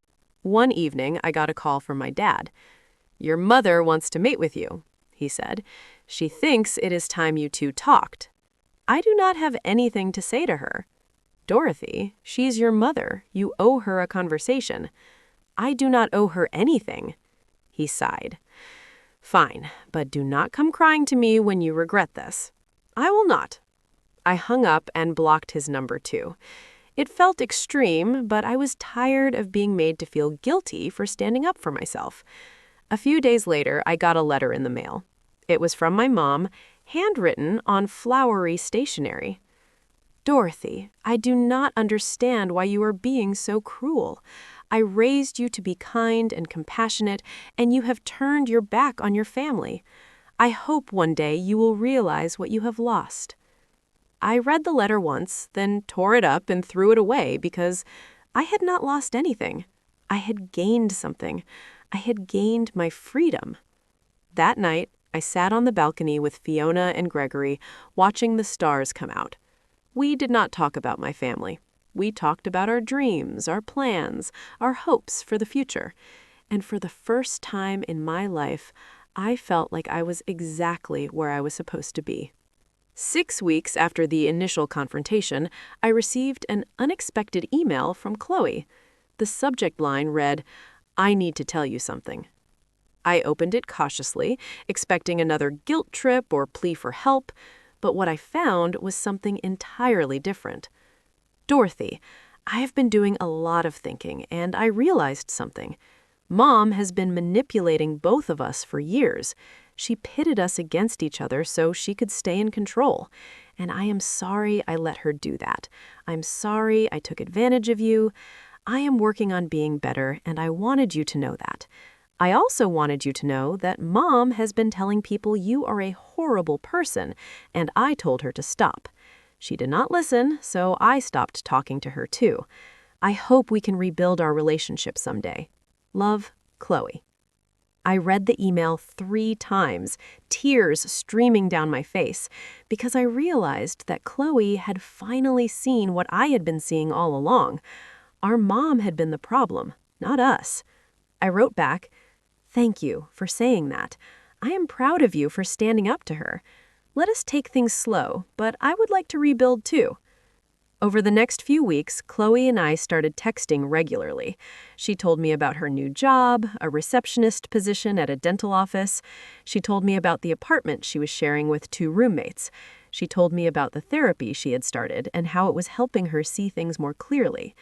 One evening, I got a call from my dad. "Your mother wants to meet with you," he said. "She thinks it is time you two talked." I do not have anything to say to her. "Dorothy, she's your mother. You owe her a conversation." "I do not owe her anything." He sighed. "Fine, but do not come crying to me when you regret this." "I will not." I hung up and blocked his number too. It felt extreme, but I was tired of being made to feel guilty for standing up for myself. A few days later, I got a letter in the mail. It was from my mom, handwritten on flowery stationery. "Dorothy, I do not understand why you are being so cruel. I raised you to be kind and compassionate, and you have turned your back on your family. I hope one day you will realize what you have lost." I read the letter once, then tore it up and threw it away because I had not lost anything. I had gained something. I had gained my freedom. That night, I sat on the balcony with Fiona and Gregory, watching the stars come out. We did not talk about my family. We talked about our dreams, our plans, our hopes for the future. And for the first time in my life, I felt like I was exactly where I was supposed to be. 6 weeks after the initial confrontation, I received an unexpected email from Chloe. The subject line read, "I need to tell you something." I opened it cautiously, expecting another guilt trip or plea for help, but what I found was something entirely different. "Dorothy, I have been doing a lot of thinking, and I realized something. Mom has been manipulating both of us for years. She pitted us against each other so she could stay in control. And I am sorry I let her do that. I'm sorry I took advantage of you. I am working on being better, and I wanted you to know that. I also wanted you to know that Mom has been telling people you are a horrible person, and I told her to stop. She did not listen, so I stopped talking to her too. I hope we can rebuild our relationship someday. Love, Chloe." I read the email 3 times, tears streaming down my face, because I realized that Chloe had finally seen what I had been seeing all along. Our mom had been the problem, not us. I wrote back, "Thank you for saying that. I am proud of you for standing up to her. Let us take things slow, but I would like to rebuild too." Over the next few weeks, Chloe and I started texting regularly. She told me about her new job, a receptionist position at a dental office. She told me about the apartment she was sharing with 2 roommates. She told me about the therapy she had started and how it was helping her see things more clearly.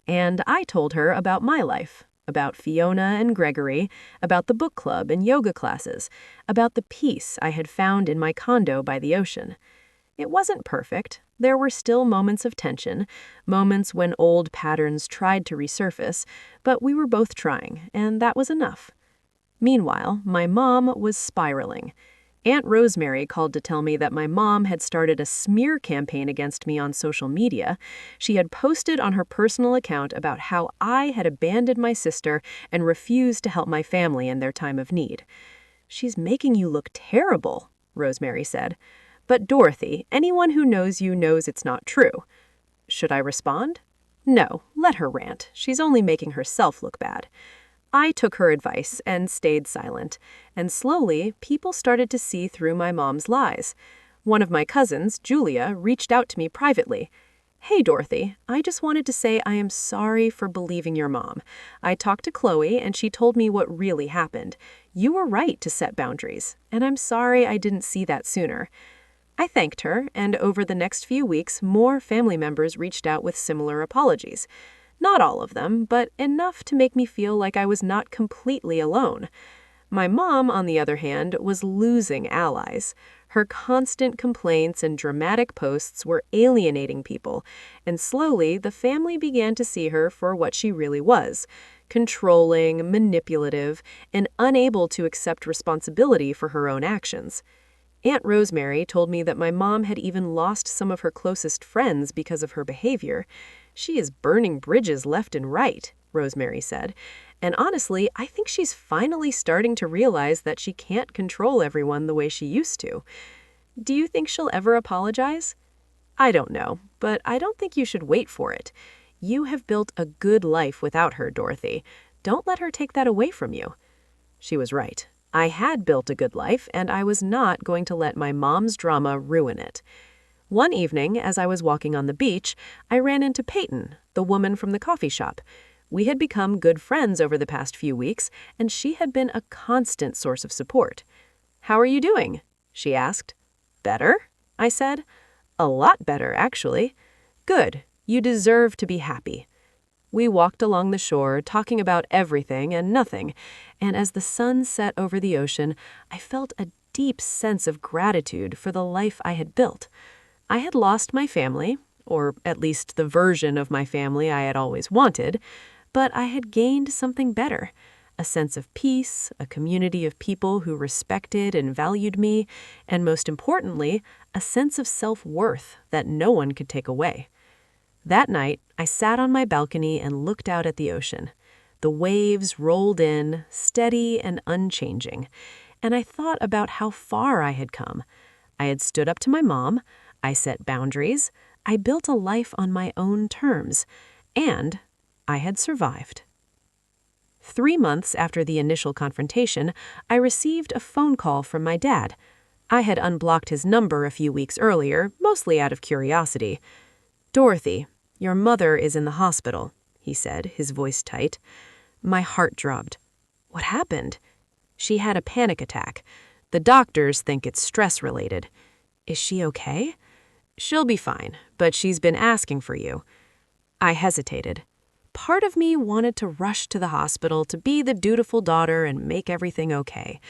And I told her about my life, about Fiona and Gregory, about the book club and yoga classes, about the peace I had found in my condo by the ocean. It wasn't perfect. There were still moments of tension, moments when old patterns tried to resurface, but we were both trying, and that was enough. Meanwhile, my mom was spiraling. Aunt Rosemary called to tell me that my mom had started a smear campaign against me on social media. She had posted on her personal account about how I had abandoned my sister and refused to help my family in their time of need. "She's making you look terrible," Rosemary said. "But Dorothy, anyone who knows you knows it's not true." Should I respond? No, let her rant. She's only making herself look bad. I took her advice and stayed silent, and slowly people started to see through my mom's lies. One of my cousins, Julia, reached out to me privately. "Hey, Dorothy, I just wanted to say I am sorry for believing your mom. I talked to Chloe and she told me what really happened. You were right to set boundaries, and I'm sorry I didn't see that sooner." I thanked her, and over the next few weeks, more family members reached out with similar apologies. Not all of them, but enough to make me feel like I was not completely alone. My mom, on the other hand, was losing allies. Her constant complaints and dramatic posts were alienating people, and slowly the family began to see her for what she really was, controlling, manipulative, and unable to accept responsibility for her own actions. Aunt Rosemary told me that my mom had even lost some of her closest friends because of her behavior. She is burning bridges left and right, Rosemary said. And honestly, I think she's finally starting to realize that she can't control everyone the way she used to. Do you think she'll ever apologize? I don't know, but I don't think you should wait for it. You have built a good life without her, Dorothy. Don't let her take that away from you. She was right. I had built a good life, and I was not going to let my mom's drama ruin it. One evening, as I was walking on the beach, I ran into Peyton, the woman from the coffee shop. We had become good friends over the past few weeks, and she had been a constant source of support. "How are you doing?" she asked. "Better?" I said. "A lot better, actually." "Good. You deserve to be happy." We walked along the shore, talking about everything and nothing, and as the sun set over the ocean, I felt a deep sense of gratitude for the life I had built. I had lost my family, or at least the version of my family I had always wanted, but I had gained something better, a sense of peace, a community of people who respected and valued me, and most importantly, a sense of self-worth that no one could take away. That night, I sat on my balcony and looked out at the ocean. The waves rolled in, steady and unchanging, and I thought about how far I had come. I had stood up to my mom, I set boundaries, I built a life on my own terms, and I had survived. 3 months after the initial confrontation, I received a phone call from my dad. I had unblocked his number a few weeks earlier, mostly out of curiosity. "Dorothy, your mother is in the hospital," he said, his voice tight. My heart dropped. "What happened?" "She had a panic attack. The doctors think it's stress-related." "Is she okay?" "She'll be fine, but she's been asking for you." I hesitated. Part of me wanted to rush to the hospital to be the dutiful daughter and make everything okay.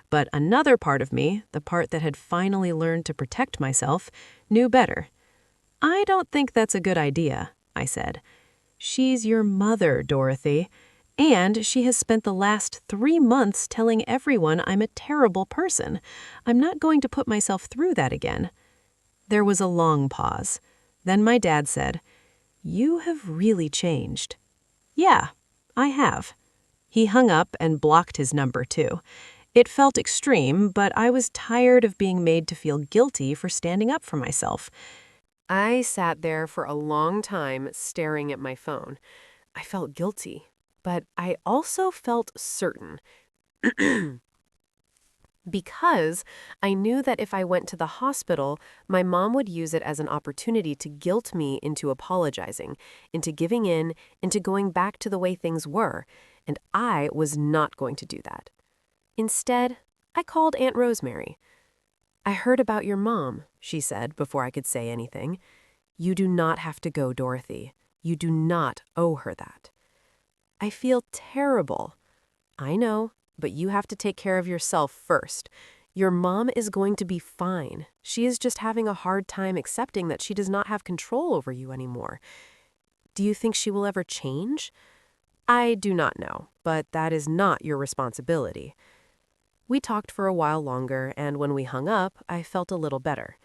But another part of me, the part that had finally learned to protect myself, knew better. "I don't think that's a good idea," I said. "She's your mother, Dorothy, and she has spent the last 3 months telling everyone I'm a terrible person. I'm not going to put myself through that again." There was a long pause. Then my dad said, "You have really changed." "Yeah, I have." He hung up and blocked his number too. It felt extreme, but I was tired of being made to feel guilty for standing up for myself. I sat there for a long time staring at my phone. I felt guilty, but I also felt certain. Because I knew that if I went to the hospital, my mom would use it as an opportunity to guilt me into apologizing, into giving in, into going back to the way things were, and I was not going to do that. Instead, I called Aunt Rosemary. "I heard about your mom," she said before I could say anything. "You do not have to go, Dorothy. You do not owe her that." "I feel terrible." "I know, but you have to take care of yourself first. Your mom is going to be fine. She is just having a hard time accepting that she does not have control over you anymore." "Do you think she will ever change?" "I do not know, but that is not your responsibility." We talked for a while longer, and when we hung up, I felt a little better.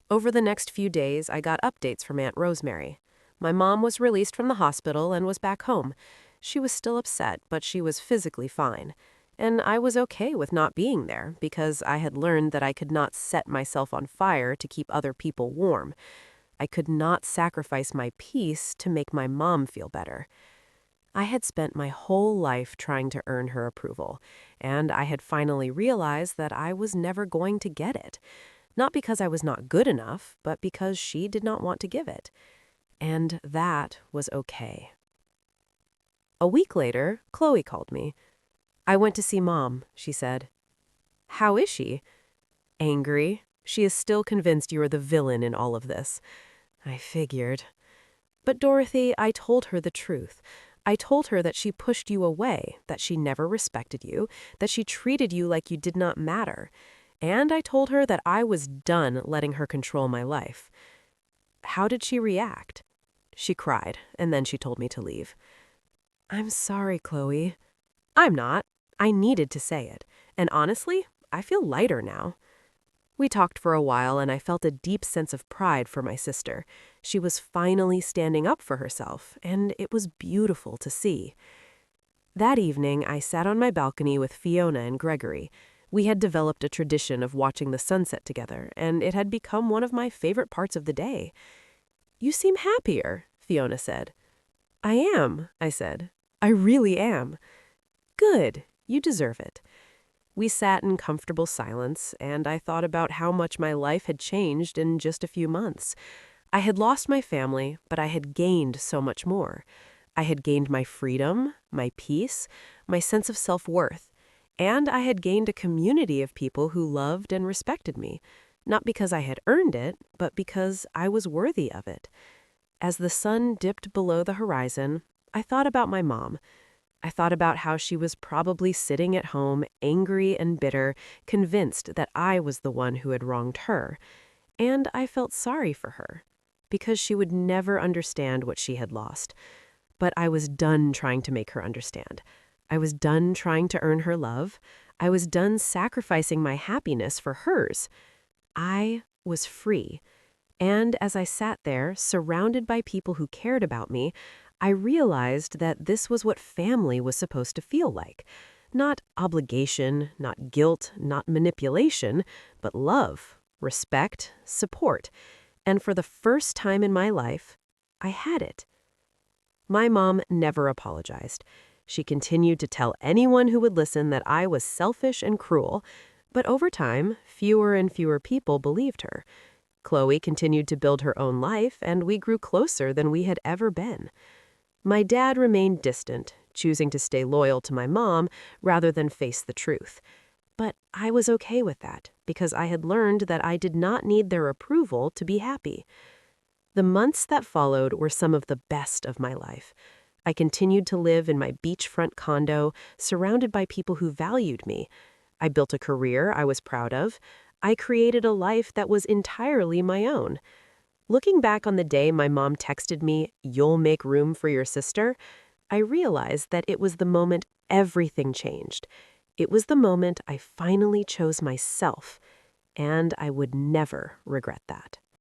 Over the next few days, I got updates from Aunt Rosemary. My mom was released from the hospital and was back home. She was still upset, but she was physically fine. And I was okay with not being there because I had learned that I could not set myself on fire to keep other people warm. I could not sacrifice my peace to make my mom feel better. I had spent my whole life trying to earn her approval, and I had finally realized that I was never going to get it. Not because I was not good enough, but because she did not want to give it. And that was okay. A week later, Chloe called me. "I went to see Mom," she said. "How is she?" "Angry. She is still convinced you are the villain in all of this." "I figured." "But Dorothy, I told her the truth. I told her that she pushed you away, that she never respected you, that she treated you like you did not matter. And I told her that I was done letting her control my life." "How did she react?" "She cried, and then she told me to leave." I'm sorry, Chloe. I'm not. I needed to say it. And honestly, I feel lighter now. We talked for a while, and I felt a deep sense of pride for my sister. She was finally standing up for herself, and it was beautiful to see. That evening, I sat on my balcony with Fiona and Gregory. We had developed a tradition of watching the sunset together, and it had become one of my favorite parts of the day. "You seem happier," Fiona said. "I am," I said. "I really am." "Good. You deserve it." We sat in comfortable silence, and I thought about how much my life had changed in just a few months. I had lost my family, but I had gained so much more. I had gained my freedom, my peace, my sense of self-worth, and I had gained a community of people who loved and respected me, not because I had earned it, but because I was worthy of it. As the sun dipped below the horizon, I thought about my mom. I thought about how she was probably sitting at home, angry and bitter, convinced that I was the one who had wronged her. And I felt sorry for her, because she would never understand what she had lost. But I was done trying to make her understand. I was done trying to earn her love. I was done sacrificing my happiness for hers. I was free. And as I sat there, surrounded by people who cared about me, I realized that this was what family was supposed to feel like. Not obligation, not guilt, not manipulation, but love, respect, support. And for the first time in my life, I had it. My mom never apologized. She continued to tell anyone who would listen that I was selfish and cruel, but over time, fewer and fewer people believed her. Chloe continued to build her own life, and we grew closer than we had ever been. My dad remained distant, choosing to stay loyal to my mom rather than face the truth. But I was okay with that, because I had learned that I did not need their approval to be happy. The months that followed were some of the best of my life. I continued to live in my beachfront condo, surrounded by people who valued me. I built a career I was proud of. I created a life that was entirely my own. Looking back on the day my mom texted me, "You'll make room for your sister," I realized that it was the moment everything changed. It was the moment I finally chose myself, and I would never regret that.